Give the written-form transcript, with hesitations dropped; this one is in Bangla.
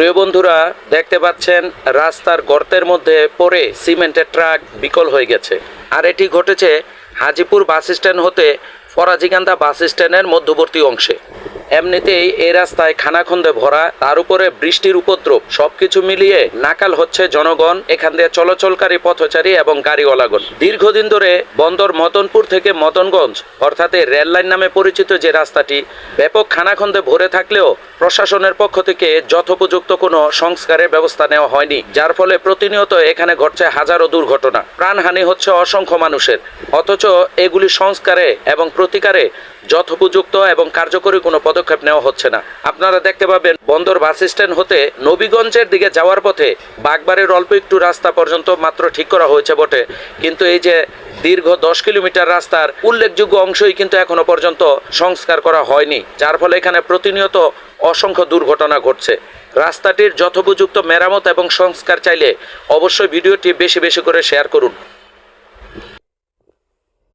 প্রিয় বন্ধুরা, দেখতে পাচ্ছেন রাস্তার গর্তের মধ্যে পড়ে সিমেন্টের ট্রাক বিকল হয়ে গেছে। আর এটি ঘটেছে হাজিপুর বাস স্ট্যান্ড হতে ফরাজিকান্দা বাস স্ট্যান্ডের মধ্যবর্তী অংশে। এমনিতেই এই রাস্তায় খানাখন্দে ভরা, তার উপরে বৃষ্টির উপদ্রব, সবকিছু মিলিয়ে নাকাল হচ্ছে জনগণ, এখান দিয়ে চলাচলকারী পথচারী এবং গাড়িওয়ালাগণ। দীর্ঘদিন ধরে বন্দর মদনপুর থেকে মদনগঞ্জ অর্থাৎ এই রেল লাইন নামে পরিচিত যে রাস্তাটি ব্যাপক খানাখন্দে ভরে থাকলেও প্রশাসনের পক্ষ থেকে যথোপযুক্ত কোনো সংস্কারের ব্যবস্থা নেওয়া হয়নি, যার ফলে প্রতিনিয়ত এখানে ঘটছে হাজারো দুর্ঘটনা, প্রাণহানি হচ্ছে অসংখ্য মানুষের। অথচ এগুলি সংস্কারে এবং প্রতিকারে যথোপযুক্ত এবং কার্যকরী কোনো পদক্ষেপ নেওয়া হচ্ছে না। আপনারা দেখতে পাবেন বন্দর বাস স্ট্যান্ড হতে নবীগঞ্জের দিকে যাওয়ার পথে বাগবাড়ির অল্প একটু রাস্তা পর্যন্ত মাত্র ঠিক করা হয়েছে বটে, কিন্তু এই যে দীর্ঘ 10 কিলোমিটার রাস্তার উল্লেখযোগ্য অংশই কিন্তু এখনো পর্যন্ত সংস্কার করা হয়নি, যার ফলে এখানে প্রতিনিয়ত অসংখ্য দুর্ঘটনা ঘটছে। রাস্তাটির যথোপযুক্ত মেরামত এবং সংস্কার চাইলে অবশ্যই ভিডিওটি বেশি বেশি করে শেয়ার করুন।